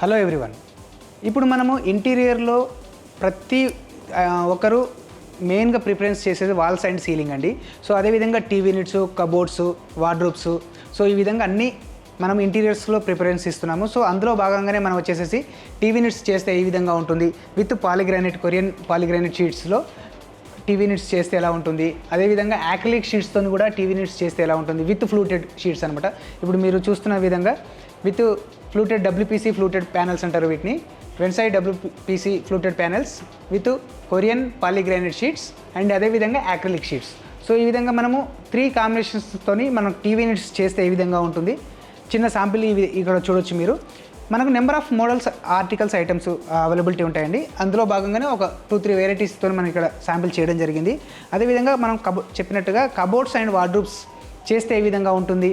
Hello everyone. ఇప్పుడు మనము ఇంటీరియర్లో ప్రతి ఒక్కరు మెయిన్గా ప్రిఫరెన్స్ చేసేది వాల్స్ అండ్ సీలింగ్ అండి. సో అదేవిధంగా TV units, cupboards, wardrobes, so ఈ విధంగా అన్నీ మనం ఇంటీరియర్స్లో ప్రిఫరెన్స్ ఇస్తున్నాము. సో అందులో భాగంగానే మనం వచ్చేసేసి టీవీ యూనిట్స్ చేస్తే ఈ విధంగా ఉంటుంది. విత్ పాలిగ్రానైట్, కొరియన్ పాలిగ్రానైట్ షీట్స్లో టీవీ యూనిట్స్ చేస్తే ఎలా ఉంటుంది, అదేవిధంగా యాక్రిలిక్ షీట్స్తో కూడా టీవీ యూనిట్స్ చేస్తే ఎలా ఉంటుంది, విత్ ఫ్లూటెడ్ షీట్స్ అనమాట. ఇప్పుడు మీరు చూస్తున్న విధంగా with fluted WPC fluted panels అంటారు వీటిని. వెన్సైడ్ WPC fluted panels with Korean polygranite sheets and అదేవిధంగా యాక్రిలిక్ షీట్స్. సో ఈ విధంగా మనము 3 కాంబినేషన్స్తోని మనం టీవీ యూనిట్స్ చేస్తే ఏ విధంగా ఉంటుంది చిన్న శాంపిల్ ఇక్కడ చూడొచ్చు మీరు. మనకు number of models, articles, items availability ఉంటాయండి. అందులో భాగంగానే ఒక 2-3 వెరైటీస్తో మనం ఇక్కడ శాంపిల్ చేయడం జరిగింది. అదేవిధంగా మనం చెప్పినట్టుగా కబోర్డ్స్ అండ్ వార్డ్రోబ్స్ చేస్తే ఏ విధంగా ఉంటుంది,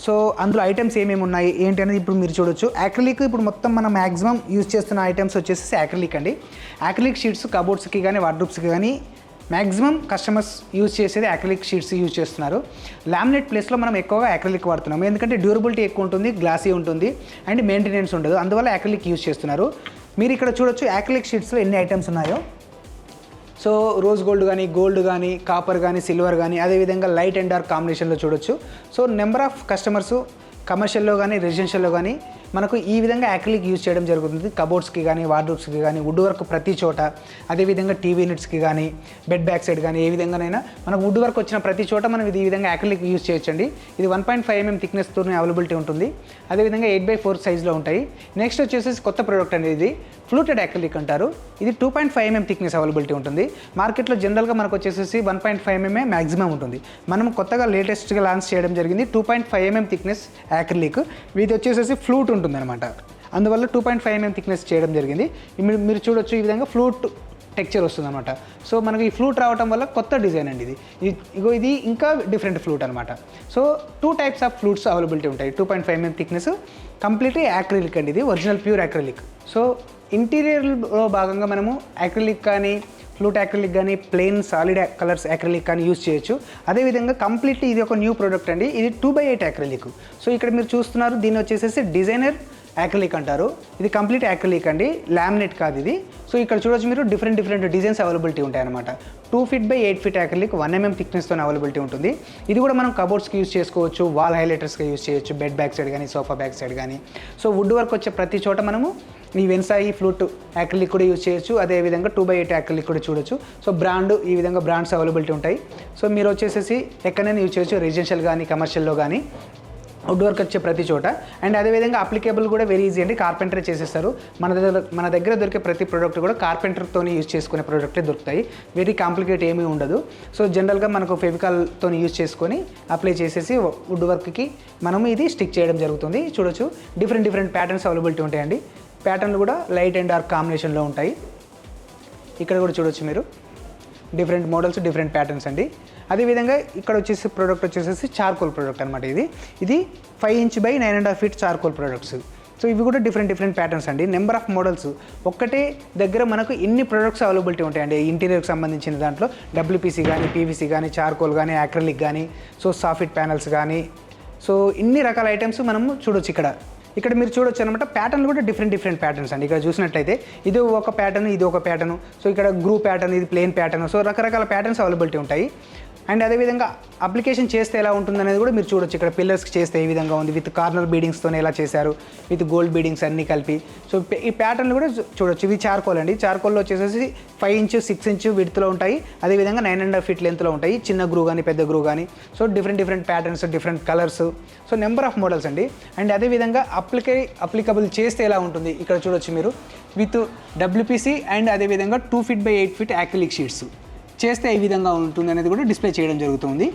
సో అందులో ఐటమ్స్ ఏమేమి ఉన్నాయి ఏంటి అనేది ఇప్పుడు మీరు చూడొచ్చు. యాక్రిలిక్ ఇప్పుడు మొత్తం మనం మ్యాక్సిమం యూజ్ చేస్తున్న ఐటమ్స్ వచ్చేసి యాక్రిలిక్ అండి. యాక్రిలిక్ షీట్స్ కబోర్డ్స్కి కానీ వార్డ్రోబ్స్కి కానీ మ్యాక్సిమం కస్టమర్స్ యూజ్ చేసేది యాక్రిలిక్ షీట్స్ యూజ్ చేస్తున్నారు. లామినేట్ ప్లేస్లో మనం ఎక్కువగా యాక్రిలిక్ వాడుతున్నాము, ఎందుకంటే డ్యూరబిలిటీ ఎక్కువ ఉంటుంది, గ్లాసీ ఉంటుంది అండ్ మెయింటెనెన్స్ ఉండదు. అందువల్ల యాక్రిలిక్ యూజ్ చేస్తున్నారు. మీరు ఇక్కడ చూడొచ్చు యాక్రిలిక్ షీట్స్లో ఎన్ని ఐటమ్స్ ఉన్నాయో. సో రోజ్ గోల్డ్ కానీ కాపర్ కానీ సిల్వర్ కానీ అదేవిధంగా లైట్ అండ్ డార్క్ కాంబినేషన్లో చూడొచ్చు. సో నెంబర్ ఆఫ్ కస్టమర్స్ కమర్షియల్లో కానీ రెసిడెన్షియల్లో కానీ మనకు ఈ విధంగా యాక్రిలిక్ యూజ్ చేయడం జరుగుతుంది. కబోర్డ్స్కి కానీ వార్డ్రోబ్స్కి కానీ వుడ్ వర్క్ ప్రతి చోట, అదేవిధంగా టీవీ యూనిట్స్కి కానీ బెడ్ బ్యాక్ సైడ్ కానీ ఏ విధంగానైనా మనకు వుడ్ వర్క్ వచ్చిన ప్రతి చోట మనం ఈ విధంగా యాక్రిలిక్ యూజ్ చేయొచ్చండి. ఇది 1.5 mm థిక్నెస్తో అవైలబిలిటీ ఉంటుంది. అదేవిధంగా 8x4 సైజ్లో ఉంటాయి. నెక్స్ట్ వచ్చేసి కొత్త ప్రోడక్ట్ అనేది ఇది ఫ్లూటెడ్ యాక్రిలిక్ అంటారు. ఇది 2.5 mm థిక్నెస్ అవైలబిలిటీ ఉంటుంది. మార్కెట్లో జనరల్గా మనకు వచ్చేసి 1.5 mm మ్యాక్సిమం ఉంటుంది. మనం కొత్తగా లేటెస్ట్గా లాంచ్ చేయడం జరిగింది 2.5 mm థిక్నెస్ యాక్రిలిక్. ఇది వచ్చేసి ఫ్లూట్ ఉంటుంది అనమాట. అందువల్ల 2.5 mm థిక్నెస్ చేయడం జరిగింది. మీరు చూడొచ్చు ఈ విధంగా ఫ్లూట్ టెక్చర్ వస్తుంది అనమాట. సో మనకి ఈ ఫ్లూట్ రావడం వల్ల కొత్త డిజైన్ అండి ఇది ఇంకా డిఫరెంట్ ఫ్లూట్ అనమాట. So 2 types of flutes availability ఉంటాయి. 2.5 mm థిక్నెస్ కంప్లీట్లీ యాక్రిలిక్ అండి, ఇది ఒరిజినల్ ప్యూర్ యాక్రిలిక్. సో ఇంటీరియర్లో భాగంగా మనము యాక్రిలిక్ కానీ ఫ్లూట్ యాక్రిలిక్ కానీ ప్లెయిన్ సాలిడ్ కలర్స్ యాక్రిలిక్ కానీ యూజ్ చేయొచ్చు. అదేవిధంగా కంప్లీట్లీ ఇది ఒక న్యూ ప్రోడక్ట్ అండి, ఇది 2x8 యాక్రిలిక్. సో ఇక్కడ మీరు చూస్తున్నారు దీన్ని వచ్చేసి డిజైనర్ యాక్రిలిక్ అంటారు. ఇది కంప్లీట్ యాక్రిలిక్ అండి, లామినేట్ కాదు ఇది. సో ఇక్కడ చూడొచ్చు మీరు డిఫరెంట్ డిజైన్స్ అవైలబిలిటీ ఉంటాయి అనమాట. 2 feet by 8 feet acrylic 1 mm థిక్నెస్తో అవైలబిలిటీ ఉంటుంది. ఇది కూడా మనం కబోర్డ్స్కి యూజ్ చేసుకోవచ్చు, వాల్ హైలైటర్స్గా యూజ్ చేయొచ్చు, బెడ్ బ్యాక్ సైడ్ కానీ సోఫా బ్యాక్ సైడ్ కానీ. సో వుడ్ వర్క్ వచ్చే ప్రతి చోట మనము ఈ వెన్సాయి ఫ్లూట్ యాక్రిలిక్ కూడా యూజ్ చేయొచ్చు. అదేవిధంగా 2x8 యాక్రిలిక్ కూడా చూడొచ్చు. సో ఈ విధంగా బ్రాండ్స్ అవైలబిలిటీ ఉంటాయి. సో మీరు వచ్చేసి ఎక్కడైనా యూజ్ చేయొచ్చు, రెసిడెన్షియల్ కానీ కమర్షియల్లో కానీ వుడ్ వర్క్ వచ్చే ప్రతి చోట. అండ్ అదేవిధంగా అప్లికేబుల్ కూడా వెరీ ఈజీ అండి, కార్పెంటరే చేసేస్తారు. మన దగ్గర దొరికే ప్రతి ప్రోడక్ట్ కూడా కార్పెంటర్తో యూజ్ చేసుకునే ప్రోడక్టే దొరుకుతాయి, వెరీ కాంప్లికేట్ ఏమీ ఉండదు. సో జనరల్గా మనకు ఫెవికాల్తో యూజ్ చేసుకొని అప్లై చేసేసి వుడ్ వర్క్కి మనము ఇది స్టిక్ చేయడం జరుగుతుంది. చూడొచ్చు డిఫరెంట్ ప్యాటర్న్స్ అవైలబిలిటీ ఉంటాయండి. ప్యాటర్న్లు కూడా లైట్ అండ్ డార్క్ కాంబినేషన్లో ఉంటాయి. ఇక్కడ కూడా చూడొచ్చు మీరు డిఫరెంట్ మోడల్స్, డిఫరెంట్ ప్యాటర్న్స్ అండి. అదేవిధంగా ఇక్కడ వచ్చేసి ప్రోడక్ట్ వచ్చేసి చార్కోల్ ప్రోడక్ట్ అనమాట. ఇది 5 inch by 9.5 feet charcoal products. So ఇవి కూడా డిఫరెంట్ ప్యాటర్న్స్ అండి. నెంబర్ ఆఫ్ మోడల్స్ ఒక్కటే దగ్గర మనకు ఇన్ని ప్రోడక్ట్స్ అవైలబిలిటీ ఉంటాయండి. ఇంటీరియర్కి సంబంధించిన దాంట్లో డబ్ల్యూపీసీ కానీ, పీవీసీ కానీ, చార్కోల్ కానీ, యాక్రిలిక్ కానీ, సో సాఫిట్ ప్యానల్స్ కానీ, సో ఇన్ని రకాల ఐటమ్స్ మనము చూడొచ్చు. ఇక్కడ మీరు చూడొచ్చు అనమాట. ప్యాటర్న్లు కూడా డిఫరెంట్ ప్యాటర్న్స్ అండి. ఇక్కడ చూసినట్లయితే ఇది ఒక ప్యాటర్న్, ఇది ఒక ప్యాటర్న్. సో ఇక్కడ గ్రూ ప్యాటర్న్, ఇది ప్లెయిన్ ప్యాటర్న్. సో రకరకాల ప్యాటర్న్స్ అవైలబిలిటీ ఉంటాయి. అండ్ అదేవిధంగా అప్లికేషన్ చేస్తే ఎలా ఉంటుంది అనేది కూడా మీరు చూడొచ్చు. ఇక్కడ పిల్లర్స్కి చేస్తే ఏ విధంగా ఉంది, విత్ కార్నర్ బీడింగ్స్తో ఎలా చేశారు, విత్ గోల్డ్ బీడింగ్స్ అన్నీ కలిపి. సో ఈ ప్యాటర్న్లు కూడా చూడొచ్చు. ఇవి చార్కోల్ అండి. చార్కోల్లో వచ్చేసి 5 inch 6 inch విడ్త్లో ఉంటాయి. అదేవిధంగా 9.5 feet లెంత్లో ఉంటాయి. చిన్న గ్రూ కానీ పెద్ద గ్రూ కానీ. So different patterns, different colours. So number of models అండి. అండ్ అదేవిధంగా అప్లికబుల్ చేస్తే ఎలా ఉంటుంది ఇక్కడ చూడొచ్చు మీరు, విత్ డబ్ల్యూపీసీ అండ్ అదేవిధంగా 2 feet by 8 feet acrylic sheets చేస్తే ఏ విధంగా ఉంటుంది అనేది కూడా డిస్ప్లే చేయడం జరుగుతుంది.